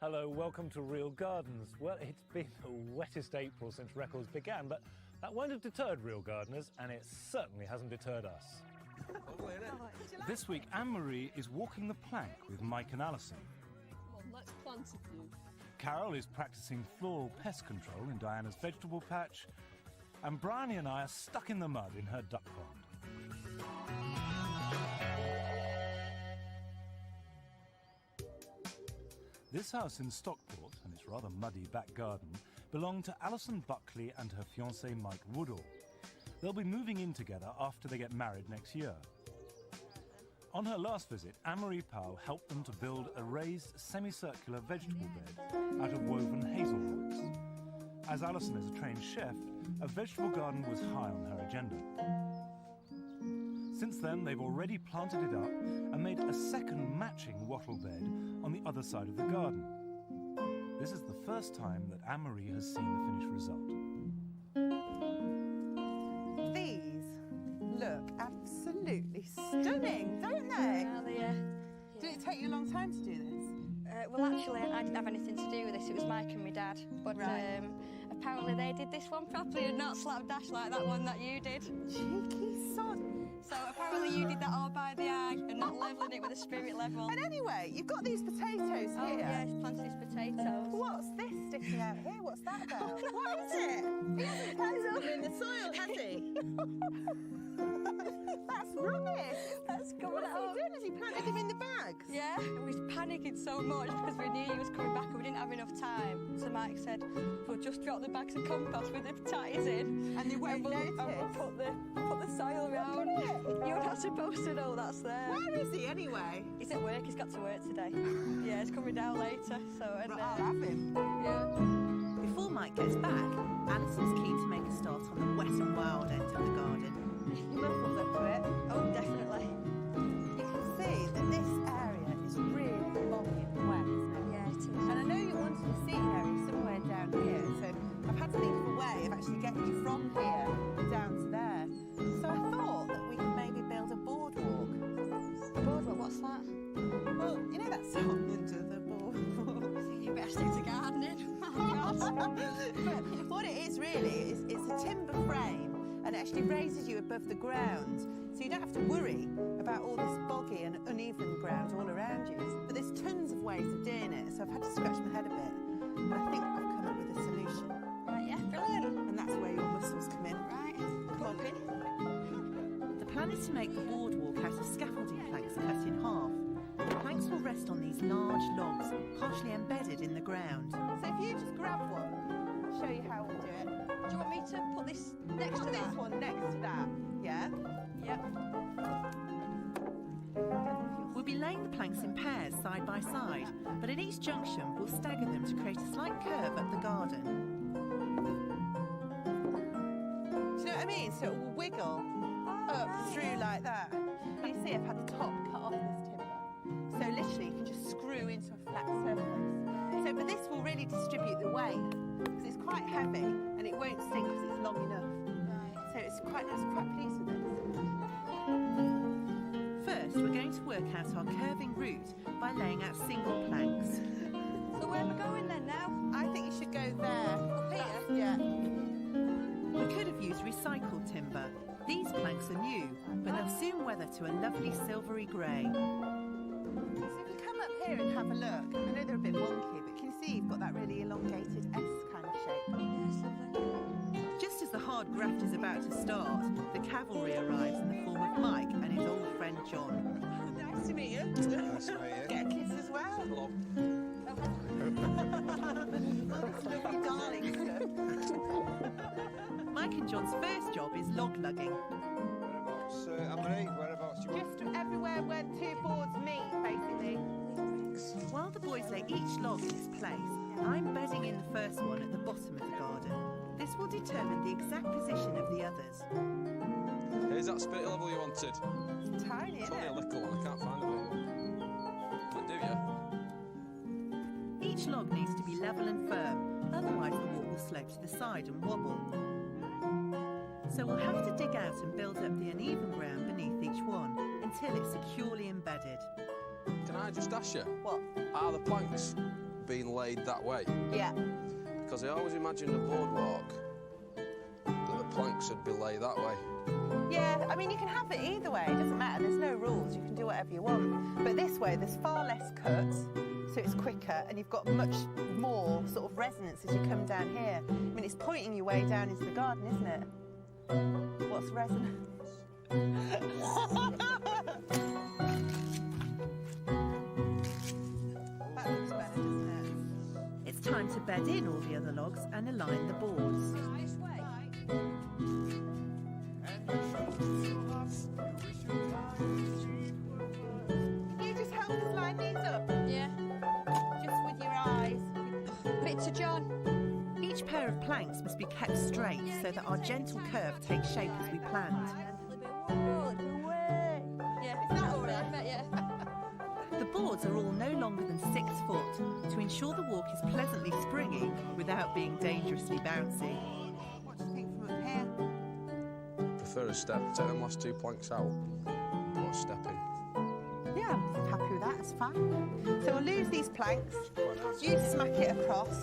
Hello, welcome to Real Gardens. Well, it's been the wettest April since records began, but that won't have deterred real gardeners, and it certainly hasn't deterred us. This week, Anne-Marie is walking the plank with Mike and Alison. Come on, let's plant a few. Carol is practicing floral pest control in Diana's vegetable patch, and Bryony and I are stuck in the mud in her duck pond. This house in Stockport, and its rather muddy back garden, belonged to Alison Buckley and her fiancé Mike Woodall. They'll be moving in together after they get married next year. On her last visit, Anne-Marie Powell helped them to build a raised semicircular vegetable bed out of woven hazelwoods. As Alison is a trained chef, a vegetable garden was high on her agenda. Since then, they've already planted it up and made a second matching wattle bed on the other side of the garden. This is the first time that Anne-Marie has seen the finished result. These look absolutely stunning, don't they? Yeah, they Did it take you a long time to do this? well, actually, I didn't have anything to do with this. It was Mike and my dad. But Right. apparently they did this one properly and not slapdash like that one that you did. Cheeky sod. So apparently you did that all by the eye and not levelling it with a spirit level. And anyway, you've got these potatoes Oh, here. yeah, he's planted his potatoes. What's this sticking out here? What's that about? What is it? He hasn't planted them in the soil, has he? That's rubbish. That's coming What's out. he doing? Has he planted them in the bags? Yeah, we was panicking so much because we knew he was coming back and we didn't have enough time. So Mike said, we'll just drop the bags of compost with the potatoes in. And they won't we'll notice. put the soil around. You're not supposed to know that's there. Where is he anyway? He's at work, he's got to work today. Yeah, he's coming down later, so... And, Right, I'll have him. yeah. Before Mike gets back, Alison's keen to make a start on the wet and wild end of the garden. Muffles up to it. Oh, definitely. You can see that this area is really boggy and wet, isn't it? Yeah, it is. And I know you wanted a seating area somewhere down here, so I've had to think of a way of actually getting you from here down to there. So I thought that we could maybe build a boardwalk. Boardwalk, what's that? Well, you know that song, Under the Boardwalk? You better stick to gardening. But what it is really is it's a timber frame and it actually raises you above the ground, so you don't have to worry about all this boggy and uneven ground all around you. But there's tons of ways of doing it, so I've had to scratch my head a bit. And I think I've come up with a solution. Right, yeah, brilliant. And that's where your muscles come in. Right, come on, in. The plan is to make the boardwalk out of scaffolding planks cut in half. The planks will rest on these large logs, partially embedded in the ground. So if you just grab one, I'll show you how we'll do it. Do you want me to put this next to Put that? this one next to that, yeah? Yep. We'll be laying the planks in pairs side by side, but at each junction we'll stagger them to create a slight curve up the garden. Do you know what I mean? So it will wiggle up through like that. Can you see I've had the top cut off this timber? So literally you can just screw into a flat surface. So, but this will really distribute the weight because it's quite heavy and it won't sink because it's long enough. Right. So it's quite nice, quite pleased with this. First, we're going to work out our curving route by laying out single planks. So where am I going then now? I think you should go there. Up here? That's- yeah. We could have used recycled timber. These planks are new, but they'll soon weather to a lovely silvery grey. So if you come up here and have a look, I know they're a bit wonky, but can you see you've got that really elongated S kind of shape? Yes, lovely. Just as the hard graft is about to start, the cavalry arrives in the form of Mike and his old friend John. Nice to meet you. Nice to meet you. Get a kiss as well. Hello. Lovely darling stuff. Mike and John's first job is log lugging. Whereabouts, Anne-Marie, whereabouts do you want? Just everywhere where two boards meet, basically. While the boys lay each log in its place, I'm bedding in the first one at the bottom of the garden. This will determine the exact position of the others. Here's that spirit level you wanted. It's tiny, It's isn't only a it? little one, I can't find it. Can do you? Each log needs to be level and firm, otherwise the wall will slope to the side and wobble. So we'll have to dig out and build up the uneven ground beneath each one until it's securely embedded. Can I just ask you, What? are the planks being laid that way? Yeah. Because I always imagined a boardwalk that the planks would be laid that way. Yeah, I mean, you can have it either way. It doesn't matter. There's no rules. You can do whatever you want. But this way, there's far less cuts, so it's quicker, and you've got much more sort of resonance as you come down here. I mean, it's pointing your way down into the garden, isn't it? What's resonance? That looks better, doesn't it? It's time to bed in all the other logs and align the boards. Nice way. Can you just help us line these up? Yeah. Just with your eyes. Bit to John. Each pair of planks must be kept straight so that our gentle curve takes shape as we planned. Yeah. Is that all right? Yeah. The boards are all no longer than 6 foot to ensure the walk is pleasantly springy without being dangerously bouncy. What do you think from up here? Prefer a step. Take them last 2 planks out. Put a step in. Yeah, I'm happy with that. It's fine. So we'll lose these planks. You smack it across.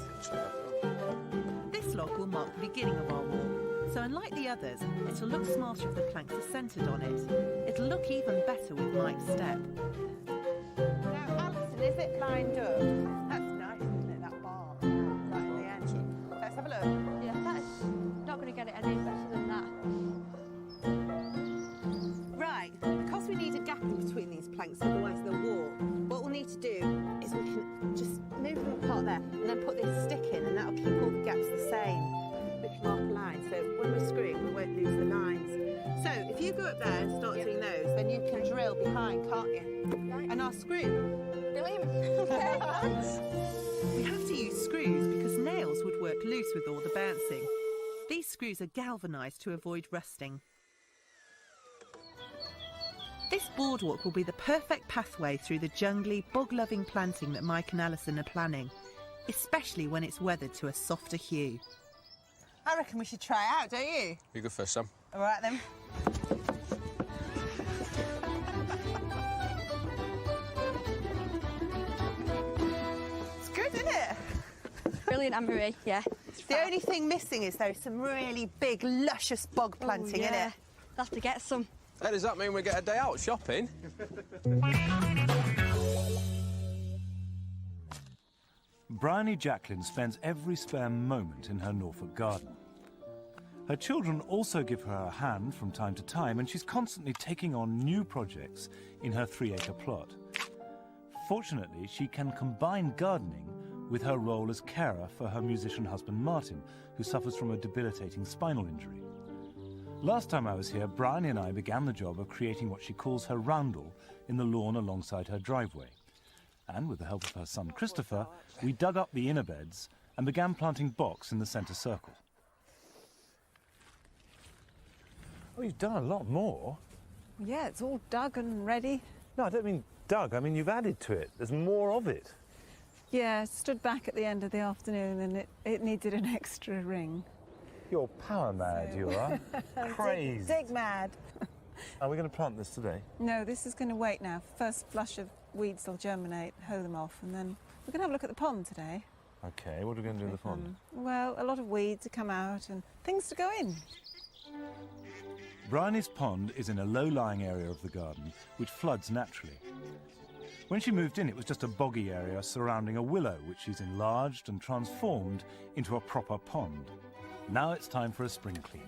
This log will mark the beginning of our walk, so unlike the others, it'll look smarter if the planks are centred on it. It'll look even better with Mike's step. Now, Alison, is it lined up? That's nice, isn't it? That bar right at the end. Let's have a look. Yeah, that's not going to get it any better than that. Right, because we need a gap in between these planks, otherwise they'll warp. What we'll need to do is we can just move them apart there and then put this stick in, and that'll keep all the gaps the same, which mark a line. So when we're screwing, we won't lose the lines. So if you go up there and start doing those, then you can drill behind, can't you? Right. And I'll screw. Okay, thanks. We have to use screws because nails would work loose with all the bouncing. These screws are galvanised to avoid rusting. This boardwalk will be the perfect pathway through the jungly, bog-loving planting that Mike and Alison are planning, especially when it's weathered to a softer hue. I reckon we should try it out, don't you? You go first, Sam. All right then. It's good, isn't it? Brilliant, Anne-Marie. Yeah. The only thing missing is, though, some really big, luscious bog planting in it. We'll have to get some. Hey, does that mean we get a day out shopping? Bryony Jacqueline spends every spare moment in her Norfolk garden. Her children also give her a hand from time to time, and she's constantly taking on new projects in her 3-acre plot. Fortunately, she can combine gardening with her role as carer for her musician husband Martin, who suffers from a debilitating spinal injury. Last time I was here, Bryony and I began the job of creating what she calls her roundel in the lawn alongside her driveway. And with the help of her son Christopher, we dug up the inner beds and began planting box in the centre circle. Oh, you've done a lot more. Yeah, it's all dug and ready. No, I don't mean dug. I mean, you've added to it. There's more of it. Yeah, it stood back at the end of the afternoon and it needed an extra ring. You're power mad, you are. Crazy. Dig mad. Are we going to plant this today? No, this is going to wait now. First flush of weeds will germinate, hoe them off, and then we're going to have a look at the pond today. Okay, what are we going to do in the pond? Well, a lot of weeds to come out and things to go in. Bryony's pond is in a low-lying area of the garden, which floods naturally. When she moved in, it was just a boggy area surrounding a willow, which she's enlarged and transformed into a proper pond. Now it's time for a spring clean.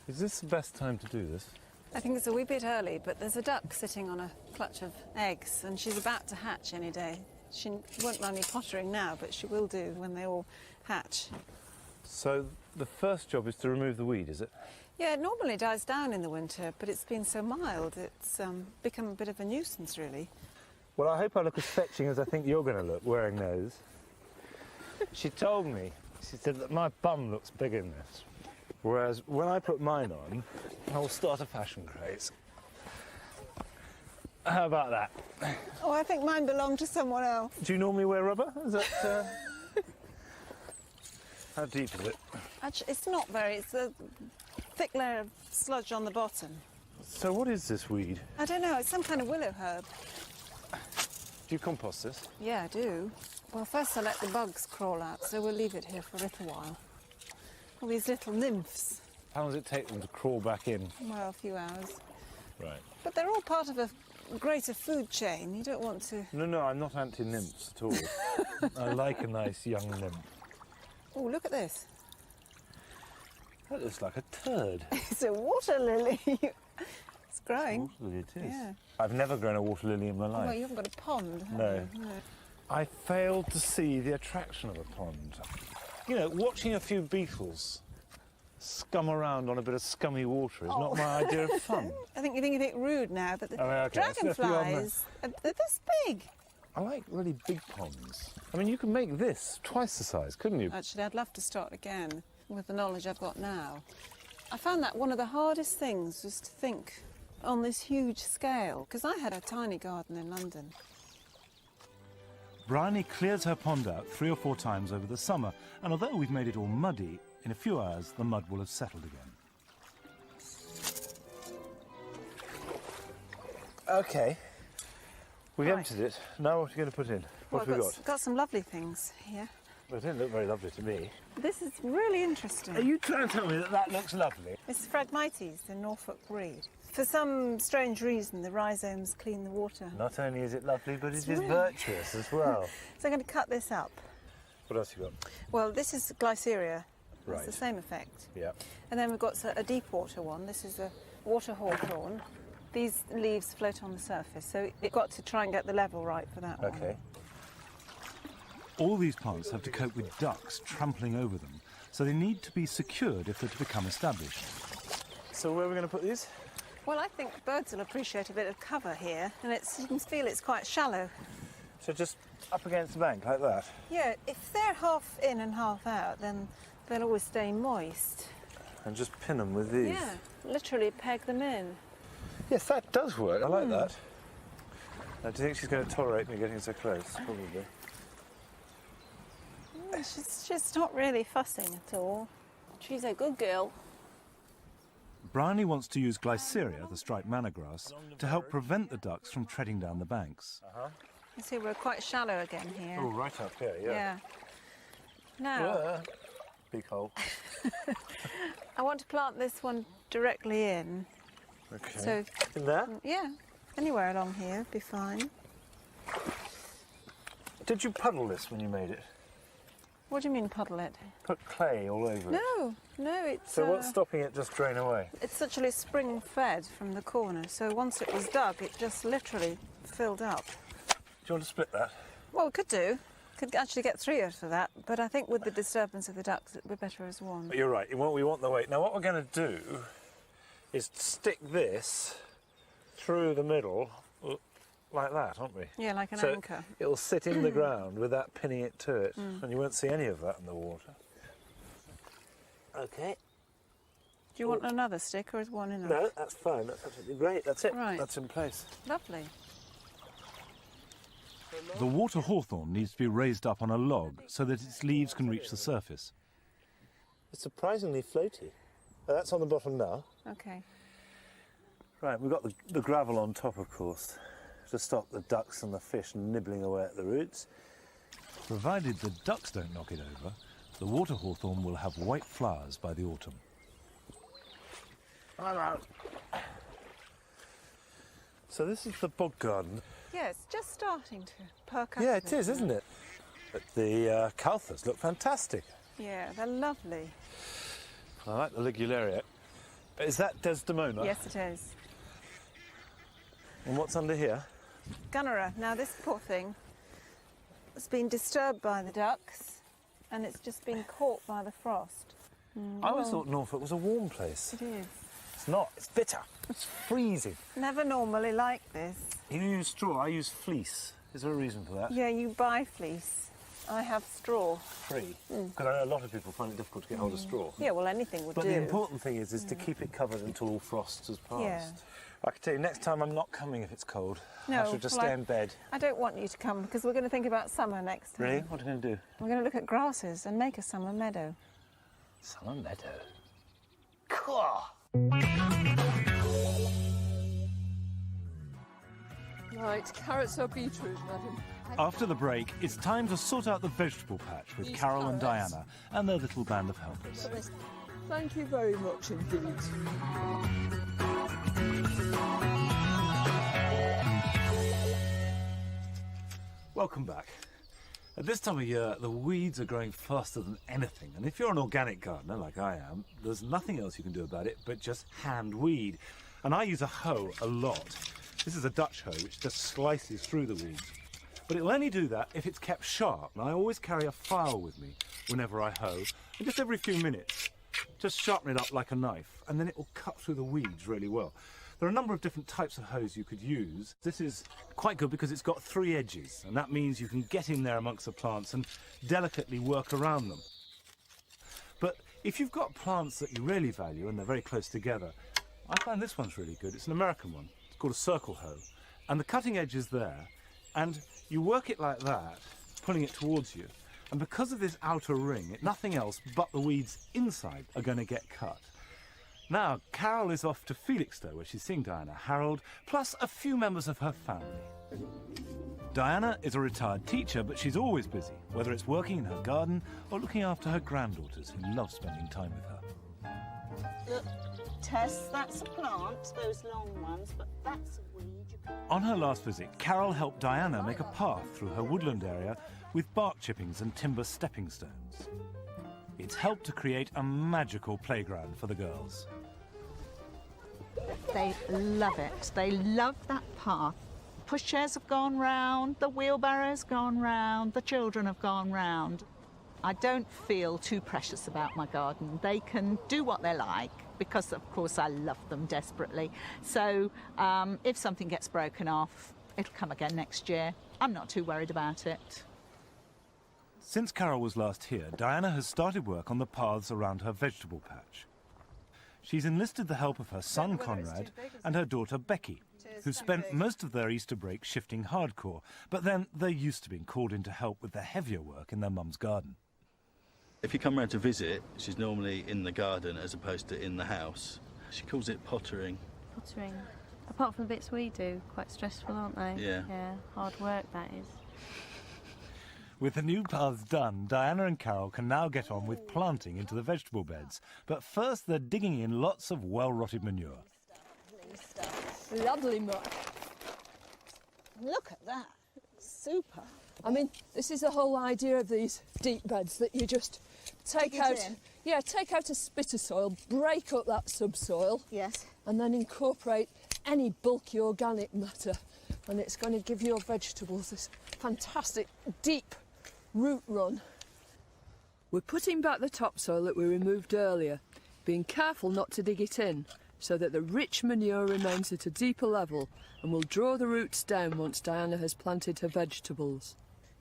Is this the best time to do this? I think it's a wee bit early, but there's a duck sitting on a clutch of eggs and she's about to hatch any day. She won't mind me pottering now, but she will do when they all hatch. So the first job is to remove the weed, is it? Yeah, it normally dies down in the winter, but it's been so mild, it's become a bit of a nuisance, really. Well, I hope I look as fetching as I think you're going to look, wearing those. She told me, she said that my bum looks big in this. Whereas when I put mine on, I'll start a fashion craze. How about that? Oh, I think mine belonged to someone else. Do you normally wear rubber? Is that... How deep is it? Actually, it's not very, it's a thick layer of sludge on the bottom. So what is this weed? I don't know, it's some kind of willow herb. Do you compost this? Yeah, I do. Well, first I let the bugs crawl out, so we'll leave it here for a little while. All these little nymphs. How long does it take them to crawl back in? Well, a few hours. Right. But they're all part of a greater food chain. You don't want to... No, I'm not anti-nymphs at all. I like a nice young nymph. Oh, look at this. That looks like a turd. It's a water lily. It's growing. Water lily it is. Yeah. I've never grown a water lily in my Oh, life. well, you haven't got a pond, have No. you? No. I failed to see the attraction of a pond. You know, watching a few beetles scum around on a bit of scummy water is not my idea of fun. I think you're being a bit rude now, but the Okay, let's be on dragonflies, they're this big. I like really big ponds. I mean, you could make this twice the size, couldn't you? Actually, I'd love to start again with the knowledge I've got now. I found that one of the hardest things was to think on this huge scale, because I had a tiny garden in London. Bryony clears her pond out 3 or 4 times over the summer, and although we've made it all muddy, in a few hours the mud will have settled again. Okay. We've Right. emptied it. Now what are you going to put in? What have we got? Got some lovely things here. Well, it didn't look very lovely to me. This is really interesting. Are you trying to tell me that that looks lovely? It's Phragmites, the Norfolk breed. For some strange reason, the rhizomes clean the water. Not only is it lovely, but it is really- virtuous as well. So I'm going to cut this up. What else you got? Well, this is Glyceria. It's Right. the same effect. Yeah. And then we've got a deep water one. This is a water hawthorn. These leaves float on the surface, so you've got to try and get the level right for that one. Okay. All these plants have to cope with ducks trampling over them, so they need to be secured if they're to become established. So where are we going to put these? Well, I think birds will appreciate a bit of cover here, and you can feel it's quite shallow. So just up against the bank like that? Yeah, if they're half in and half out, then they'll always stay moist. And just pin them with these? Yeah, literally peg them in. Yes, that does work. I like that. Now, do you think she's going to tolerate me getting so close? Probably. She's just not really fussing at all. She's a good girl. Bryony wants to use Glyceria, the striped manna grass, to help prevent the ducks from treading down the banks. You see, we're quite shallow again here. Oh, right up here, yeah. Yeah. Now, Big hole. I want to plant this one directly in. Okay. So, in there? yeah, anywhere along here would be fine. Did you puddle this when you made it? What do you mean puddle it? Put clay all over it? No, it's... So what's stopping it just drain away? It's actually spring-fed from the corner, so once it was dug, it just literally filled up. Do you want to split that? Well, we could do. Could actually get 3 out of that, but I think with the disturbance of the ducks, it'd be better as one. But you're right, we want the weight. Now what we're going to do is stick this through the middle like that, aren't we? Yeah, like an so anchor. It'll sit in the ground without pinning it to it, and you won't see any of that in the water. Okay. Do you want another stick, or is one enough? No, that's fine. That's absolutely great. That's it. Right. That's in place. Lovely. The water hawthorn needs to be raised up on a log so that its leaves can reach the surface. It's surprisingly floaty. That's on the bottom now. Okay. Right, we've got the gravel on top, of course, to stop the ducks and the fish nibbling away at the roots. Provided the ducks don't knock it over, the water hawthorn will have white flowers by the autumn. I'm out. So this is the bog garden. Yeah, it's just starting to perk up. Yeah, a it bit is, now. isn't it? But the calthas look fantastic. Yeah, they're lovely. I like the ligularia. Is that Desdemona? Yes, it is. And what's under here? Gunnera. Now, this poor thing has been disturbed by the ducks, and it's just been caught by the frost. I always thought Norfolk was a warm place. It is. It's not. It's bitter. It's freezing. Never normally like this. You use straw. I use fleece. Is there a reason for that? Yeah, you buy fleece. I have straw. Free. Because I know a lot of people find it difficult to get hold of straw. Yeah, well, anything would But do. the important thing is to keep it covered until all frost has passed. Yeah. I can tell you, next time I'm not coming if it's cold. No, I should just well, stay in bed. I don't want you to come because we're going to think about summer next time. Really? What are you going to do? We're going to look at grasses and make a summer meadow. Summer meadow. Cool. Right, carrots or beetroot, madam? After the break, it's time to sort out the vegetable patch with These Carol and carrots. Diana and their little band of helpers. Thank you very much indeed. Welcome back. At this time of year, the weeds are growing faster than anything, and if you're an organic gardener like I am, there's nothing else you can do about it but just hand weed. And I use a hoe a lot. This is a Dutch hoe which just slices through the weeds. But it'll only do that if it's kept sharp, and I always carry a file with me whenever I hoe, and just every few minutes, just sharpen it up like a knife, and then it will cut through the weeds really well. There are a number of different types of hoes you could use. This is quite good because it's got 3 edges, and that means you can get in there amongst the plants and delicately work around them. But if you've got plants that you really value and they're very close together, I find this one's really good. It's an American one. It's called a circle hoe. And the cutting edge is there, and you work it like that, pulling it towards you. And because of this outer ring, nothing else but the weeds inside are going to get cut. Now, Carol is off to Felixstowe, where she's seeing Diana, Harold, plus a few members of her family. Diana is a retired teacher, but she's always busy, whether it's working in her garden or looking after her granddaughters, who love spending time with her. Look, Tess, that's a plant, those long ones, but that's a weed. On her last visit, Carol helped Diana make a path through her woodland area with bark chippings and timber stepping stones. It's helped to create a magical playground for the girls. They love it. They love that path. Pushchairs have gone round, the wheelbarrow's gone round, the children have gone round. I don't feel too precious about my garden. They can do what they like because, of course, I love them desperately. So if something gets broken off, it'll come again next year. I'm not too worried about it. Since Carol was last here, Diana has started work on the paths around her vegetable patch. She's enlisted the help of her son Conrad and her daughter Becky, who spent most of their Easter break shifting hardcore, but then they're used to being called in to help with the heavier work in their mum's garden. If you come round to visit, she's normally in the garden as opposed to in the house. She calls it pottering. Pottering. Apart from the bits we do, quite stressful, aren't they? Yeah. Yeah, hard work that is. With the new paths done, Diana and Carol can now get on with planting into the vegetable beds. But first, they're digging in lots of well-rotted manure. Lovely muck. Look at that. Super. I mean, this is the whole idea of these deep beds, that you just take Dig it out, in. yeah, take out a spit of soil, break up that subsoil, Yes. and then incorporate any bulky organic matter, and it's going to give your vegetables this fantastic deep root run. We're putting back the topsoil that we removed earlier, being careful not to dig it in, so that the rich manure remains at a deeper level and will draw the roots down once Diana has planted her vegetables.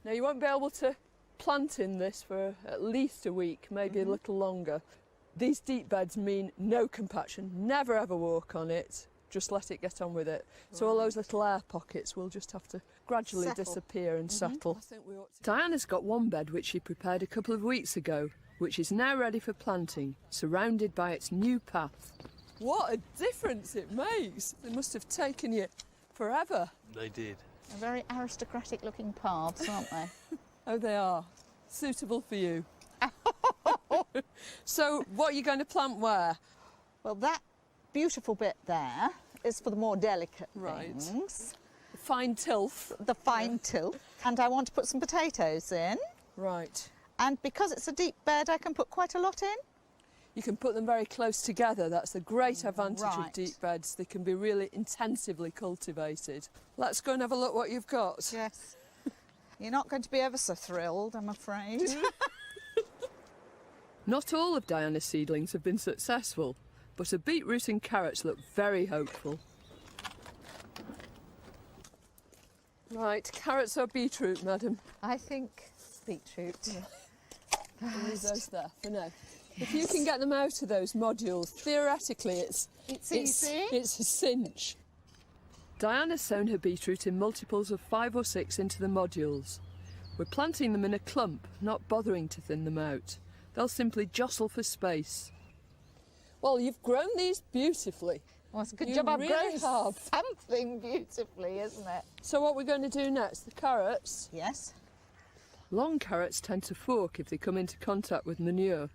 Now, you won't be able to plant in this for at least a week, maybe a little longer. These deep beds mean no compaction, never ever walk on it, just let it get on with it. So all those little air pockets will just have to gradually disappear and settle. Diana's got one bed which she prepared a couple of weeks ago, which is now ready for planting, surrounded by its new path. What a difference it makes! It must have taken you forever. They did. They're very aristocratic looking paths, aren't they? Oh, they are. Suitable for you. So, what are you going to plant where? Well, that beautiful bit there is for the more delicate Right. things. Fine tilth. The fine tilth. And I want to put some potatoes in. Right. And because it's a deep bed, I can put quite a lot in. You can put them very close together. That's the great advantage of Right. deep beds. They can be really intensively cultivated. Let's go and have a look what you've got. Yes. You're not going to be ever so thrilled, I'm afraid. Not all of Diana's seedlings have been successful, but her beetroot and carrots look very hopeful. Right, carrots or beetroot, madam? I think beetroot. I'll leave those there for now. If you can get them out of those modules, theoretically it's easy. It's a cinch. Diana's sown her beetroot in multiples of 5 or 6 into the modules. We're planting them in a clump, not bothering to thin them out. They'll simply jostle for space. Well, you've grown these beautifully. Well, it's a good You job I've really grown have. something beautifully, isn't it? So what we're going to do next, the carrots. Yes. Long carrots tend to fork if they come into contact with manure,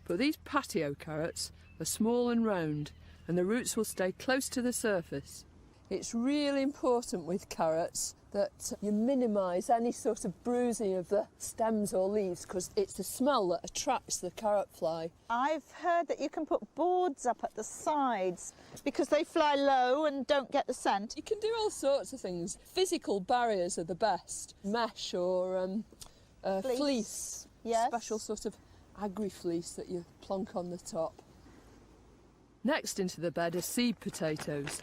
but these patio carrots are small and round, and the roots will stay close to the surface. It's really important with carrots that you minimise any sort of bruising of the stems or leaves, because it's the smell that attracts the carrot fly. I've heard that you can put boards up at the sides because they fly low and don't get the scent. You can do all sorts of things. Physical barriers are the best. Mesh or fleece. Yes. Special sort of agri-fleece that you plonk on the top. Next into the bed are seed potatoes.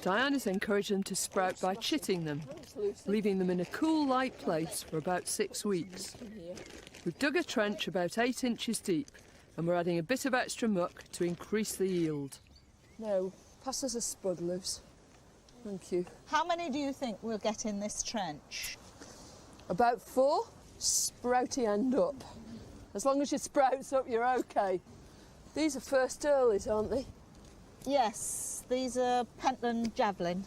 Diana's encouraged them to sprout by chitting them, leaving them in a cool, light place for about 6 weeks. We've dug a trench about 8 inches deep, and we're adding a bit of extra muck to increase the yield. Now, pass us a spud, Luce. Thank you. How many do you think we'll get in this trench? About 4, sprouty end up. As long as your sprouts up, you're okay. These are first earlies, aren't they? Yes, these are Pentland Javelin.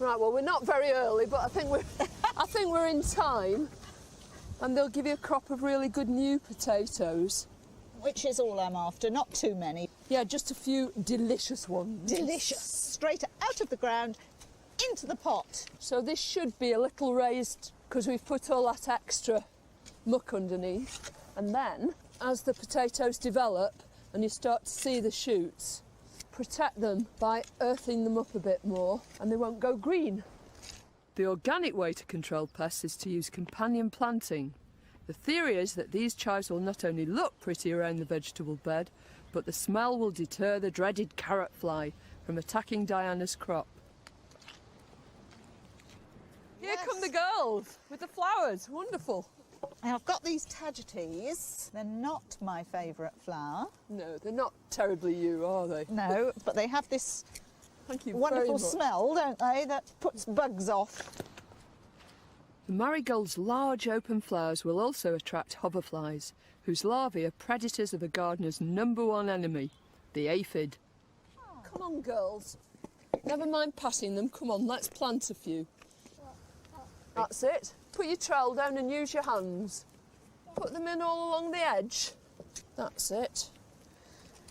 Right, well, we're not very early, but I think we're in time, and they'll give you a crop of really good new potatoes. Which is all I'm after, not too many. Yeah, just a few delicious ones. Delicious. Straight out of the ground, into the pot. So this should be a little raised because we've put all that extra muck underneath. And then, as the potatoes develop and you start to see the shoots, protect them by earthing them up a bit more and they won't go green. The organic way to control pests is to use companion planting. The theory is that these chives will not only look pretty around the vegetable bed, but the smell will deter the dreaded carrot fly from attacking Diana's crop. Here come the girls with the flowers. Wonderful. Now, I've got these tagetes. They're not my favourite flower. No, they're not terribly you, are they? No, but they have this Thank you wonderful very much. smell, don't they, that puts bugs off. The marigold's large open flowers will also attract hoverflies, whose larvae are predators of a gardener's #1 enemy, the aphid. Come on, girls. Never mind passing them. Come on, let's plant a few. That's it. Put your trowel down and use your hands. Put them in all along the edge. That's it.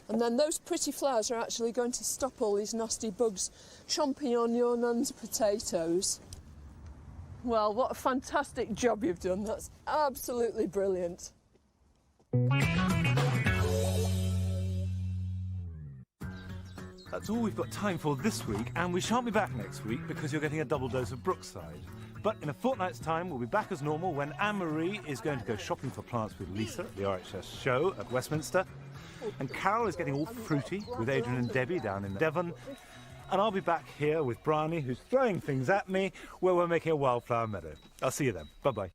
And then those pretty flowers are actually going to stop all these nasty bugs chomping on your nan's potatoes. Well, what a fantastic job you've done. That's absolutely brilliant. That's all we've got time for this week, and we shan't be back next week because you're getting a double dose of Brookside. But in a fortnight's time, we'll be back as normal when Anne-Marie is going to go shopping for plants with Lisa at the RHS show at Westminster. And Carol is getting all fruity with Adrian and Debbie down in Devon. And I'll be back here with Bryony, who's throwing things at me, where we're making a wildflower meadow. I'll see you then. Bye-bye.